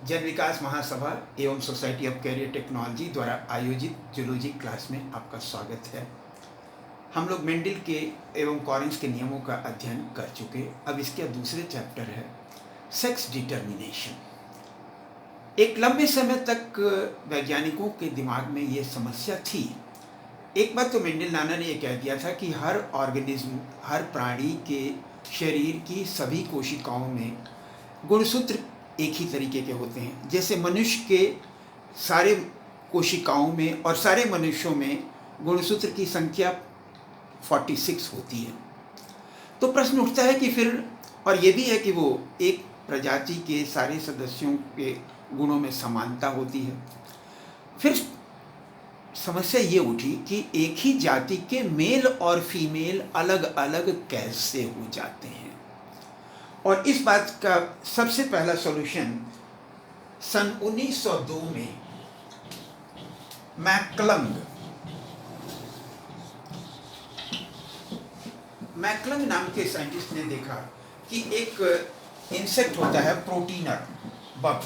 जन विकास महासभा एवं society of career technology द्वारा आयोजित जूलॉजी क्लास में आपका स्वागत है। हम लोग मेंडल के एवं कॉरिन्स के नियमों का अध्ययन कर चुके। अब इसके दूसरे चैप्टर है सेक्स डिटर्मिनेशन। एक लंबे समय तक वैज्ञानिकों के दिमाग में ये समस्या थी। एक बार तो मेंडल नाना ने ये कह दिया था कि हर ऑर्गेनिज्म, हर प्राणी के शरीर की सभी कोशिकाओं में गुणसूत्र एक ही तरीके के होते हैं। जैसे मनुष्य के सारे कोशिकाओं में और सारे मनुष्यों में गुणसूत्र की संख्या 46 होती है। तो प्रश्न उठता है कि फिर, और ये भी है कि वो एक प्रजाति के सारे सदस्यों के गुणों में समानता होती है। फिर समस्या ये उठी कि एक ही जाति के मेल और फीमेल अलग अलग कैसे हो जाते हैं। और इस बात का सबसे पहला सॉल्यूशन सन 1902 में मैकलंग नाम के साइंटिस्ट ने देखा कि एक इंसेक्ट होता है प्रोटीनर बग।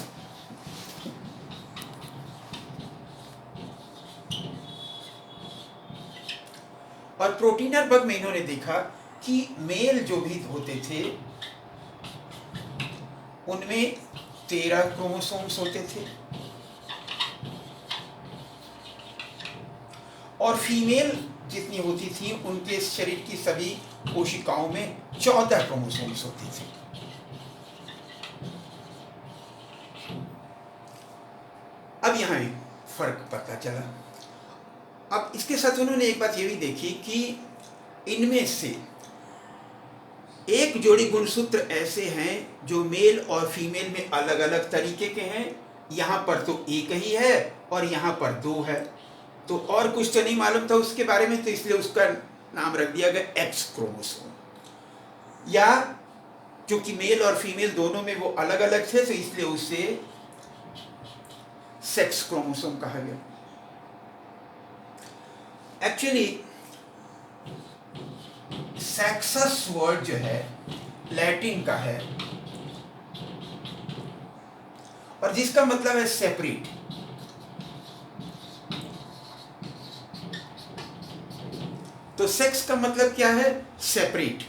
और प्रोटीनर बग में इन्होंने देखा कि मेल जो भी होते थे उनमें 13 क्रोमोसोम्स होते थे और फीमेल जितनी होती थी उनके शरीर की सभी कोशिकाओं में 14 क्रोमोसोम्स होती थी। अब यहाँ एक फर्क पता चला। अब इसके साथ उन्होंने एक बात ये भी देखी कि इनमें से एक जोड़ी गुणसूत्र ऐसे हैं जो मेल और फीमेल में अलग अलग तरीके के हैं। यहाँ पर तो एक ही है और यहाँ पर 2 है। तो और कुछ तो नहीं मालूम था उसके बारे में, तो इसलिए उसका नाम रख दिया गया एक्स क्रोमोसोम। या क्योंकि मेल और फीमेल दोनों में वो अलग अलग थे तो इसलिए उसे सेक्स क्रोमोसोम कहा गया। एक्चुअली सेक्सस वर्ड जो है लैटिन का है और जिसका मतलब है सेपरेट। तो सेक्स का मतलब क्या है? सेपरेट,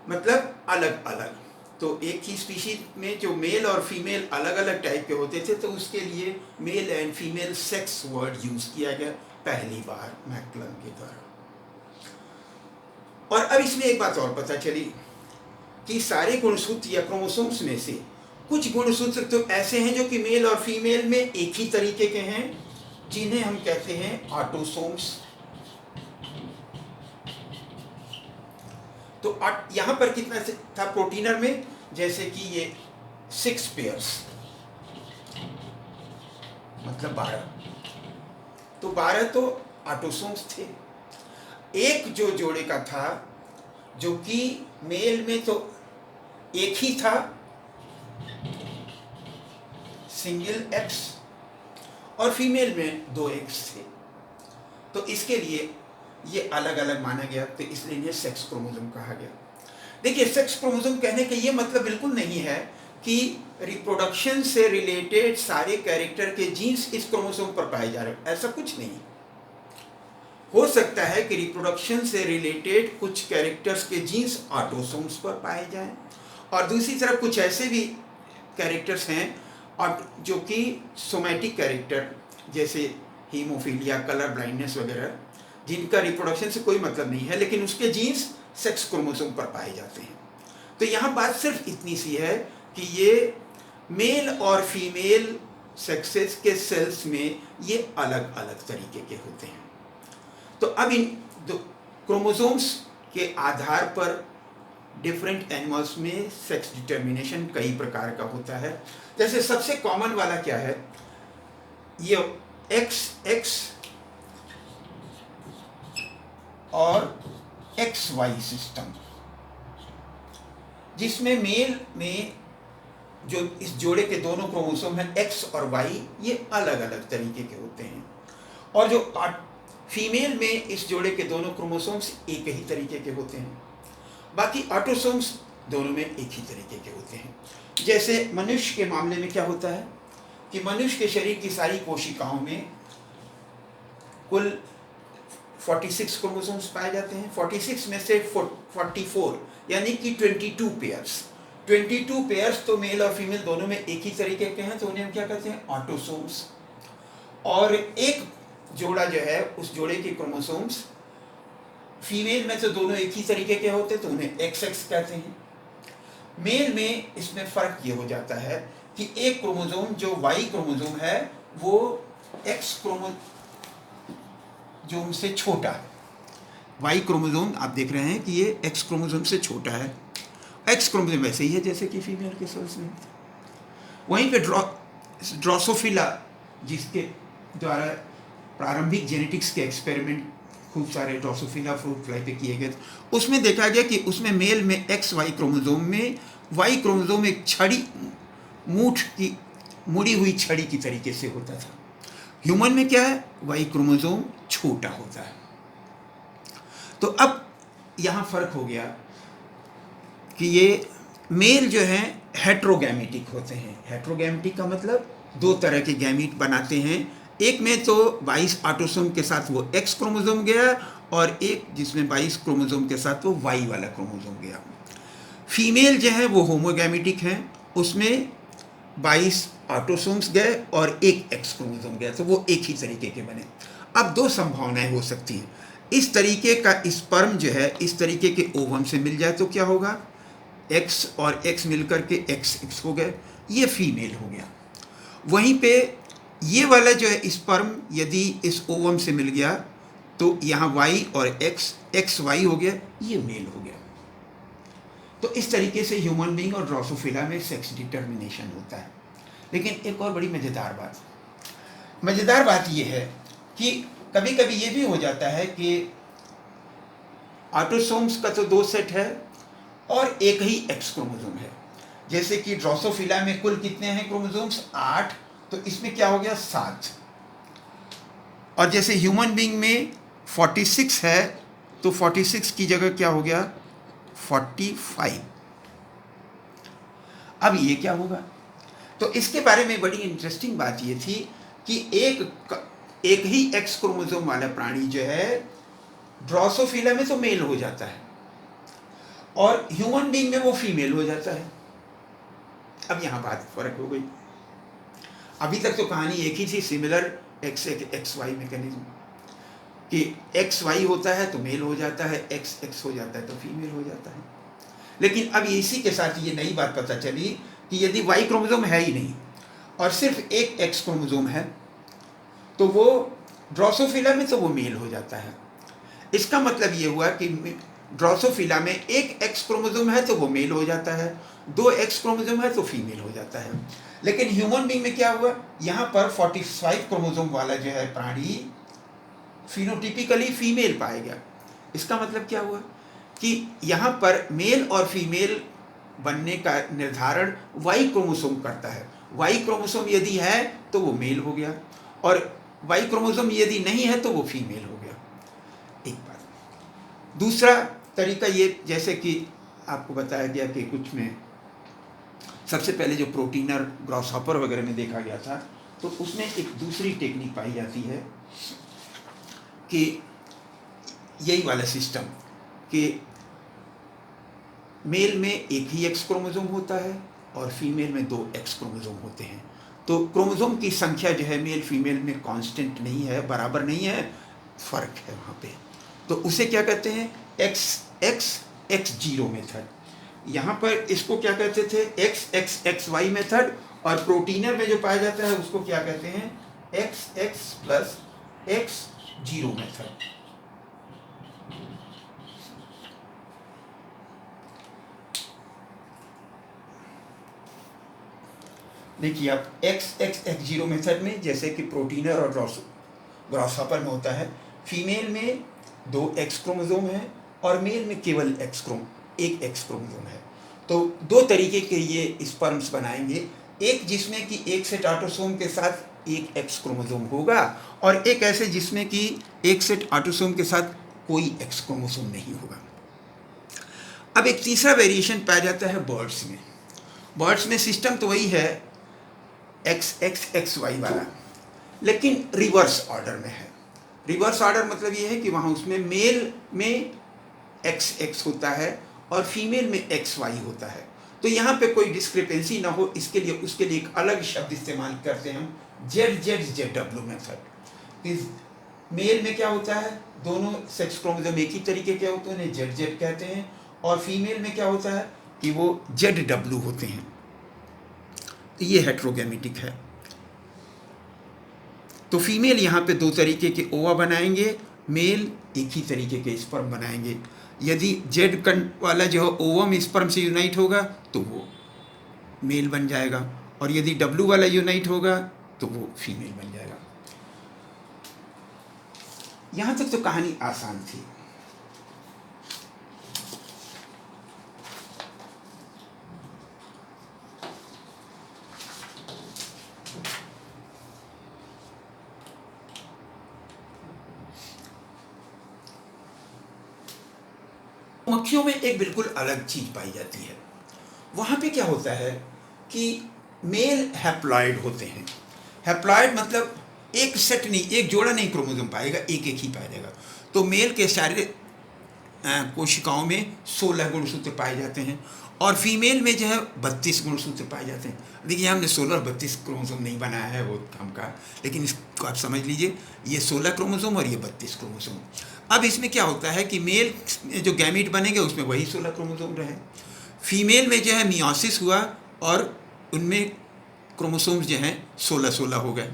मतलब अलग अलग। तो एक ही स्पीशीज में जो मेल और फीमेल अलग अलग टाइप के होते थे तो उसके लिए male and female sex word use किया गया पहली बार मैकलंग के द्वारा। और अब इसमें एक बात और पता चली कि सारे गुणसूत्र या क्रोमोसोम्स में से कुछ गुणसूत्र तो ऐसे हैं जो कि मेल और फीमेल में एक ही तरीके के हैं, जिन्हें हम कहते हैं ऑटोसोम्स। तो यहां पर कितना था प्रोटीनर में? जैसे कि ये 6 पेयर्स, मतलब 12। तो 12 तो ऑटोसोम्स थे। एक जो जोड़े का था जो कि मेल में तो एक ही था, सिंगल एक्स, और फीमेल में 2 एक्स थे। तो इसके लिए ये अलग अलग माना गया, तो इसलिए इन्हें सेक्स क्रोमोसोम कहा गया। देखिए, सेक्स क्रोमोसोम कहने का ये मतलब बिल्कुल नहीं है कि रिप्रोडक्शन से रिलेटेड सारे कैरेक्टर के जीन्स इस क्रोमोसोम पर पाए जा रहे हैं, ऐसा कुछ नहीं। हो सकता है कि रिप्रोडक्शन से रिलेटेड कुछ कैरेक्टर्स के जीन्स ऑटोसोम्स पर पाए जाएं और दूसरी तरफ कुछ ऐसे भी कैरेक्टर्स हैं और जो कि सोमैटिक कैरेक्टर जैसे हीमोफीलिया, कलर ब्लाइंडनेस वगैरह, जिनका रिप्रोडक्शन से कोई मतलब नहीं है लेकिन उसके जीन्स सेक्स क्रोमोसोम पर पाए जाते हैं। तो यहाँ बात सिर्फ इतनी सी है कि ये मेल और फीमेल सेक्सेस के सेल्स में ये अलग अलग तरीके के होते हैं। तो अब इन क्रोमोसोम्स के आधार पर डिफरेंट एनिमल्स में सेक्स डिटर्मिनेशन कई प्रकार का होता है। जैसे सबसे कॉमन वाला क्या है? ये XX और XY सिस्टम, जिसमें मेल में जो इस जोड़े के दोनों क्रोमोसोम हैं X और Y, ये अलग अलग तरीके के होते हैं। और जो फीमेल में इस जोड़े के दोनों क्रोमोसोम्स एक ही तरीके के होते हैं। बाकी ऑटोसोम्स दोनों में एक ही तरीके के होते हैं। जैसे मनुष्य के मामले में क्या होता है कि मनुष्य के शरीर की सारी कोशिकाओं में कुल 46 क्रोमोसोम्स पाए जाते हैं। 46 में से 44 यानी कि 22 पेयर्स, 22 पेयर्स तो मेल और फीमेल दोनों में एक ही तरीके के हैं, तो उन्हें हम क्या कहते हैं, ऑटोसोम्स। और एक जोड़ा जो है, उस जोड़े के क्रोमोसोम्स फीमेल में तो दोनों एक ही तरीके के होते, तो उन्हें XX कहते हैं। मेल में इसमें फर्क ये हो जाता है कि एक क्रोमोसोम जो Y क्रोमोसोम है वो X क्रोमोसोम से छोटा है। Y क्रोमोसोम आप देख रहे हैं कि ये X क्रोमोसोम से छोटा है। X क्रोमोसोम वैसे ही है जैसे कि फीमेल के सेल्स में। वहीं पे ड्रोसोफिला, जिसके द्वारा प्रारंभिक जेनेटिक्स के एक्सपेरिमेंट खूब सारे ड्रोसोफिला फ्रूट फ्लाई पे किए गए, उसमें देखा गया कि उसमें मेल में XY क्रोमोसोम में Y क्रोमोसोम एक छड़ी, मूठ की मुड़ी हुई छड़ी की तरीके से होता था। ह्यूमन में क्या है, Y क्रोमोसोम छोटा होता है। तो अब यहाँ फर्क हो गया कि ये मेल जो हैं हेट्रोगैमेटिक होते हैं। हेट्रोगैमेटिक का मतलब दो तरह के गैमीट बनाते हैं। एक में तो 22 ऑटोसोम के साथ वो X क्रोमोसोम गया, और एक जिसमें 22 क्रोमोसोम के साथ वो Y वाला क्रोमोसोम गया। फीमेल जो है वो होमोगैमेटिक हैं, उसमें 22 ऑटोसोम्स गए और एक X क्रोमोसोम गया, तो वो एक ही तरीके के बने। अब दो संभावनाएं हो सकती हैं। इस तरीके का स्पर्म जो है इस तरीके के ओवम से मिल जाए तो क्या होगा, X और X मिलकर के XX हो गए, ये फीमेल हो गया। वहीं पे ये वाला जो है स्पर्म यदि इस ओवम से मिल गया तो यहाँ Y और XY हो गया, ये मेल हो गया। तो इस तरीके से ह्यूमन बीइंग और ड्रोसोफिला में सेक्स डिटर्मिनेशन होता है। लेकिन एक और बड़ी मज़ेदार बात ये है कि कभी कभी ये भी हो जाता है कि ऑटोसोम्स का तो 2 सेट है और एक ही X क्रोमोसोम है। जैसे कि ड्रोसोफिला में कुल कितने हैं क्रोमोसोम्स, 8, तो इसमें क्या हो गया, 7। और जैसे ह्यूमन बीइंग में 46 है, तो 46 की जगह क्या हो गया, 45। अब ये क्या होगा, तो इसके बारे में बड़ी इंटरेस्टिंग बात ये थी कि एक ही X क्रोमोसोम वाला प्राणी जो है ड्रोसोफिला में तो मेल हो जाता है और ह्यूमन बीइंग में वो फीमेल हो जाता है। अब यहाँ बात फर्क हो गई। अभी तक तो कहानी एक ही थी, सिमिलर XY मैकेनिज्म, कि XY होता है तो मेल हो जाता है, XX हो जाता है तो फीमेल हो जाता है। लेकिन अब इसी के साथ ये नई बात पता चली कि यदि Y क्रोमोसोम है ही नहीं और सिर्फ एक X क्रोमोसोम है, तो वो ड्रोसोफिला में तो वो मेल हो जाता है। इसका मतलब ये हुआ कि ड्रोसोफिला में एक X क्रोमोसोम है तो वो मेल हो जाता है, 2 X क्रोमोसोम है तो फीमेल हो जाता है। लेकिन ह्यूमन बीइंग में क्या हुआ, यहाँ पर 45 क्रोमोसोम वाला जो है प्राणी फिनोटिपिकली फीमेल पाया गया। इसका मतलब क्या हुआ कि यहाँ पर मेल और फीमेल बनने का निर्धारण Y क्रोमोसोम करता है। Y क्रोमोसोम यदि है तो वो मेल हो गया, और Y क्रोमोसोम यदि नहीं है तो वो फीमेल हो गया। एक बात। दूसरा तरीका ये, जैसे कि आपको बताया गया कि कुछ में सबसे पहले जो प्रोटीनर ग्रॉसहॉपर वगैरह में देखा गया था, तो उसमें एक दूसरी टेक्निक पाई जाती है कि यही वाला सिस्टम कि मेल में एक ही X क्रोमोसोम होता है और फीमेल में 2 X क्रोमोसोम होते हैं। तो क्रोमोसोम की संख्या जो है मेल फीमेल में कांस्टेंट नहीं है, बराबर नहीं है, फर्क है वहाँ पे। तो उसे क्या कहते हैं, XX मेथड। यहाँ पर इसको क्या कहते थे, XXXY मेथड, और प्रोटीनर में जो पाया जाता है उसको क्या कहते हैं, XX प्लस X0 मेथड। देखिए आप XXX0 मेथड में, जैसे कि प्रोटीनर और ग्रॉसहॉपर में होता है, फीमेल में 2 X क्रोमोसोम है और मेल में केवल एक X क्रोमोसोम है। तो 2 तरीके के ये स्पर्म्स बनाएंगे, एक जिसमें कि एक सेट ऑटोसोम के साथ एक X क्रोमोसोम होगा, और एक ऐसे जिसमें कि एक सेट ऑटोसोम के साथ कोई X क्रोमोसोम नहीं होगा। अब एक तीसरा वेरिएशन पाया जाता है बर्ड्स में, बर्ड्स में सिस्टम तो वही है एक्स एक्स एक्स वाई वाला, लेकिन रिवर्स ऑर्डर में है। रिवर्स ऑर्डर मतलब ये है कि वहाँ उसमें मेल में एक्स एक्स होता है और फीमेल में एक्स वाई होता है। तो यहाँ पे कोई डिस्क्रिपेंसी ना हो इसके लिए उसके लिए एक अलग शब्द इस्तेमाल करते हैं हम, Z Z Z W method. इस मेल में क्या होता है, दोनों सेक्स क्रोमोसोम एक ही तरीके के होते हैं, उन्हें जेड जेड कहते हैं, और फीमेल में क्या होता है कि वो जेड डब्ल्यू होते हैं। ये हेट्रोगैमेटिक है। तो फीमेल यहाँ पे दो तरीके के ओवा बनाएंगे, मेल एक ही तरीके के स्पर्म बनाएंगे। यदि जेड वाला जो है ओवम स्पर्म से यूनाइट होगा तो वो मेल बन जाएगा, और यदि डब्ल्यू वाला यूनाइट होगा तो वो फीमेल बन जाएगा। यहाँ तक तो कहानी आसान थी। मक्खियों में एक बिल्कुल अलग चीज पाई जाती है। वहाँ पे क्या होता है कि मेल हैप्लॉइड होते हैं। हैप्लॉइड मतलब एक सेट नहीं, एक जोड़ा नहीं क्रोमोसोम पाएगा, एक एक ही पाएगा। तो मेल के सारे कोशिकाओं में 16 गुणसूत्र पाए जाते हैं, और फीमेल में जो है 32 गुणसूत्र पाए जाते हैं। देखिए हमने 16 और 32 क्रोमोसोम नहीं बनाया है वो हम का, लेकिन इसको आप समझ लीजिए, ये 16 क्रोमोसोम और ये 32 क्रोमोसोम। अब इसमें क्या होता है कि मेल जो गैमीट बनेंगे उसमें वही 16 क्रोमोसोम रहे, फीमेल में जो है मियोसिस हुआ और उनमें क्रोमोसोम्स जो हैं 16 हो गए।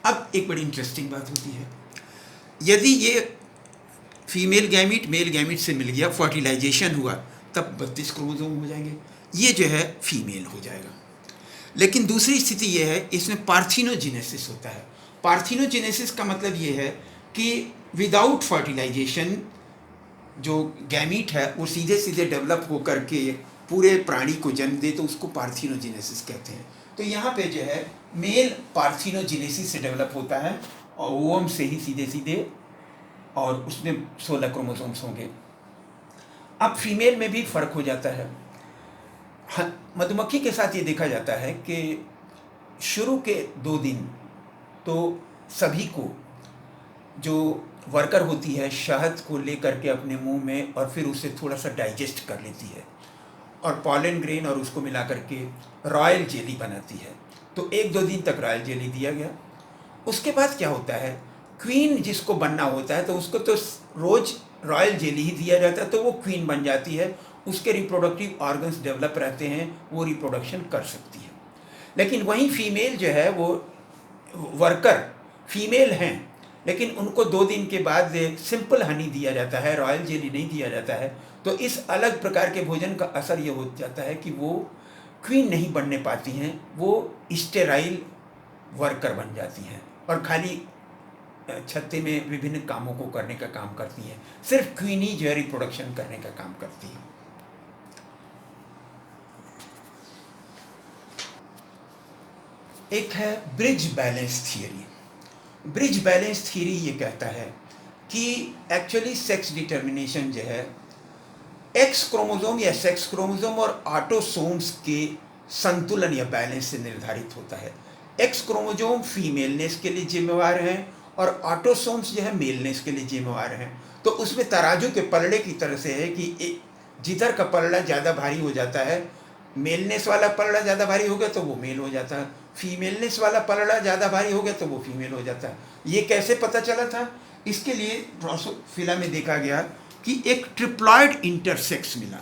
अब एक बड़ी इंटरेस्टिंग बात होती है, यदि ये फीमेल गैमीट मेल गैमीट से मिल गया, फर्टिलाइजेशन हुआ, तब 32 क्रोमोसोम हो जाएंगे, ये जो है फीमेल हो जाएगा। लेकिन दूसरी स्थिति ये है, इसमें पार्थिनोजेनेसिस होता है। पार्थिनोजेनेसिस का मतलब ये है कि विदाउट फर्टिलाइजेशन जो गैमीट है वो सीधे सीधे डेवलप हो करके पूरे प्राणी को जन्म दे, तो उसको पार्थिनोजेनेसिस कहते हैं। तो यहाँ पे जो है मेल पार्थिनोजेनेसिस से डेवलप होता है और ओवम से ही सीधे सीधे, और उसमें 16 क्रोमोसोम्स होंगे। अब फीमेल में भी फर्क हो जाता है। मधुमक्खी के साथ ये देखा जाता है कि शुरू के 2 दिन तो सभी को, जो वर्कर होती है शहद को लेकर के अपने मुंह में, और फिर उसे थोड़ा सा डाइजेस्ट कर लेती है और पॉलन ग्रेन और उसको मिला करके रॉयल जेली बनाती है। तो 1-2 दिन तक रॉयल जेली दिया गया। उसके बाद क्या होता है, क्वीन जिसको बनना होता है तो उसको तो रोज रॉयल जेली ही दिया जाता है, तो वो क्वीन बन जाती है, उसके रिप्रोडक्टिव ऑर्गन्स डेवलप रहते हैं, वो रिप्रोडक्शन कर सकती है। लेकिन वहीं फीमेल जो है वो वर्कर फीमेल हैं, लेकिन उनको 2 दिन के बाद सिंपल हनी दिया जाता है, रॉयल जेली नहीं दिया जाता है। तो इस अलग प्रकार के भोजन का असर ये हो जाता है कि वो क्वीन नहीं बनने पाती हैं, वो स्टेराइल वर्कर बन जाती हैं और खाली छत्ते में विभिन्न कामों को करने का काम करती हैं। सिर्फ क्वीन ही जो है रिप्रोडक्शन करने का काम करती है। एक है bridge balance theory. Bridge balance theory ये कहता है कि एक्चुअली सेक्स डिटर्मिनेशन जो है एक्स क्रोमोसोम या सेक्स क्रोमोसोम और ऑटोसोम्स के संतुलन या बैलेंस से निर्धारित होता है। एक्स क्रोमोसोम फीमेलनेस के लिए जिम्मेवार हैं और ऑटोसोम्स जो है मेलनेस के लिए जिम्मेवार हैं। तो उसमें तराजू के पलड़े की तरह से है कि जिधर का पलड़ा ज़्यादा भारी हो जाता है, मेलनेस वाला पलड़ा ज़्यादा भारी हो गया तो वो मेल हो जाता है, फीमेलनेस वाला पलड़ा ज़्यादा भारी हो गया तो वो फीमेल हो जाता है। ये कैसे पता चला था? इसके लिए ड्रोसोफिला में देखा गया कि एक ट्रिप्लॉइड इंटरसेक्स मिला।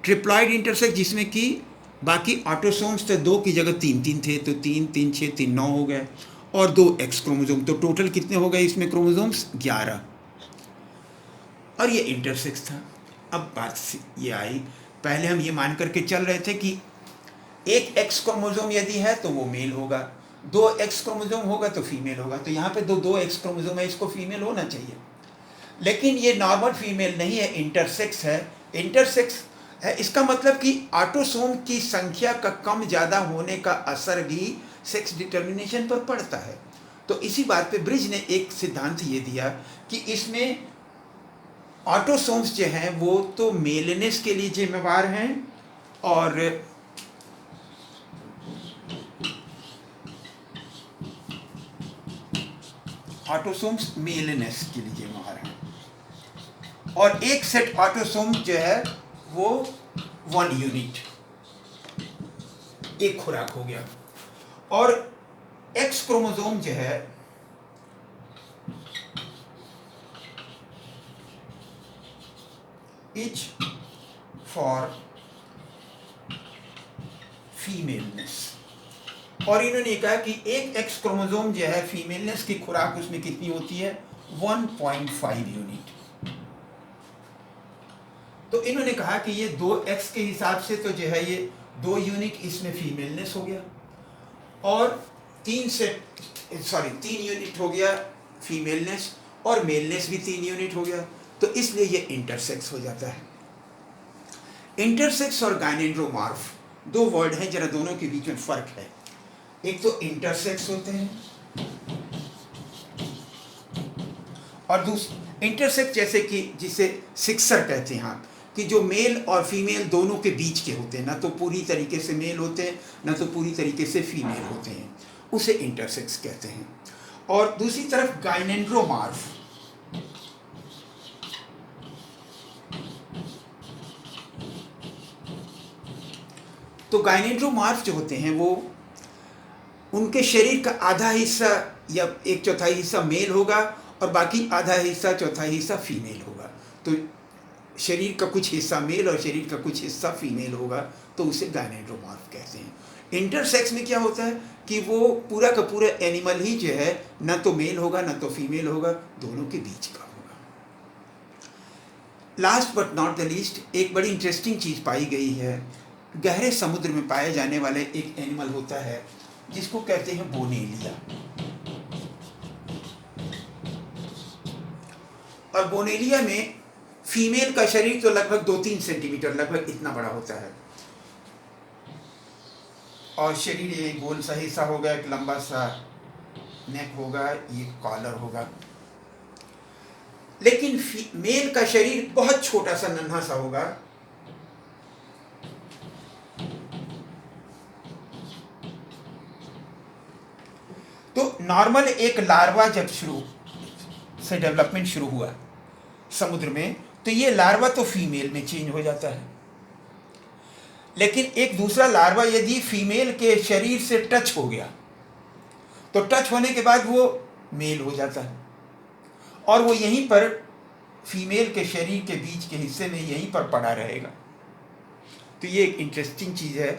ट्रिप्लॉइड इंटरसेक्स जिसमें कि बाकी ऑटोसोम्स थे 2 की जगह 3 थे, तो 3 3 6 3 9 हो गए, और 2 एक्स क्रोमोसोम, तो टोटल कितने हो गए इसमें क्रोमोसोम्स? 11। और ये इंटरसेक्स था। अब बात ये आई, पहले हम ये मान करके चल रहे थे कि एक एक्स क्रोमोसोम यदि है तो वो मेल होगा, 2 एक्स क्रोमोसोम होगा तो फीमेल होगा। तो यहाँ पे 2 एक्स क्रोमोसोम है, इसको फीमेल होना चाहिए। लेकिन ये नॉर्मल फीमेल नहीं है, इंटरसेक्स है। इंटरसेक्स है, इसका मतलब कि ऑटोसोम की संख्या का कम ज़्यादा होने का असर भी सेक्स डिटर्मिनेशन पर पड़ता है। तो इसी बात पे ब्रिज ने एक सिद्धांत ये दिया कि इसमें ऑटोसोम्स जो हैं वो तो मेलनेस के लिए जिम्मेवार हैं और ऑटोसोम्स मेलनेस के लिए जिम्मेवार हैं, और एक सेट ऑटोसोम जो है वो 1 यूनिट, एक खुराक हो गया, और एक्स क्रोमोसोम जो है इच फॉर फीमेलनेस, और इन्होंने कहा कि एक एक्स क्रोमोसोम जो है फीमेलनेस की खुराक उसमें कितनी होती है 1.5 यूनिट। तो इन्होंने कहा कि ये 2x के हिसाब से तो जो है ये 2 यूनिट इसमें फीमेलनेस हो गया, और 3 यूनिट हो गया फीमेलनेस, और मेलनेस भी 3 यूनिट हो गया, तो इसलिए ये इंटरसेक्स हो जाता है। इंटरसेक्स और गाइनेंड्रोमॉर्फ दो वर्ड हैं, जरा दोनों के बीच में फर्क है। एक तो इंटरसेक्स होते हैं और दूसरा इंटरसेक्स जैसे कि जिसे सिक्सर कहते हैं आप, कि जो मेल और फीमेल दोनों के बीच के होते हैं, ना तो पूरी तरीके से मेल होते हैं ना तो पूरी तरीके से फीमेल होते हैं, उसे इंटरसेक्स कहते हैं। और दूसरी तरफ गाइनेंड्रोमॉर्फ, तो गाइनेंड्रोमॉर्फ जो होते हैं वो उनके शरीर का आधा हिस्सा या 1/4 हिस्सा मेल होगा और बाकी आधा हिस्सा 1/4 हिस्सा फीमेल होगा। तो शरीर का कुछ हिस्सा मेल और शरीर का कुछ हिस्सा फीमेल होगा, तो उसे गाइनेंड्रोमॉर्फ कहते हैं। इंटरसेक्स में क्या होता है कि वो पूरा का पूरा एनिमल ही जो है ना तो मेल होगा ना तो फीमेल होगा, दोनों के बीच का होगा। Last but not the least, एक बड़ी इंटरेस्टिंग चीज़ पाई गई है। गहरे समुद्र में पाए जाने वाले एक एनिमल होता है जिसको कहते हैं बोनेलिया, और बोनेलिया में फीमेल का शरीर तो लगभग 2-3 सेंटीमीटर, लगभग इतना बड़ा होता है, और शरीर ये गोल सा हिस्सा होगा, एक लंबा सा नेक होगा, ये कॉलर होगा। लेकिन मेल का शरीर बहुत छोटा सा नन्हा सा होगा, तो नॉर्मल एक लार्वा जब शुरू से डेवलपमेंट शुरू हुआ समुद्र में, तो ये लार्वा तो फीमेल में चेंज हो जाता है, लेकिन एक दूसरा लार्वा यदि फीमेल के शरीर से टच हो गया तो टच होने के बाद वो मेल हो जाता है, और वो यहीं पर फीमेल के शरीर के बीच के हिस्से में यहीं पर पड़ा रहेगा। तो ये एक इंटरेस्टिंग चीज़ है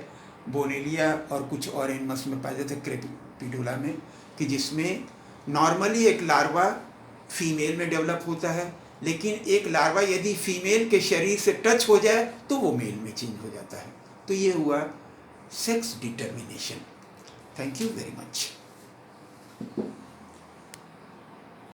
बोनेलिया और कुछ और एनिमल्स में पाए जाते क्रेपिडुला में, कि जिसमें नॉर्मली एक लार्वा फीमेल में डेवलप होता है, लेकिन एक लार्वा यदि फीमेल के शरीर से टच हो जाए तो वो मेल में चेंज हो जाता है। तो ये हुआ sex determination. Thank you very much.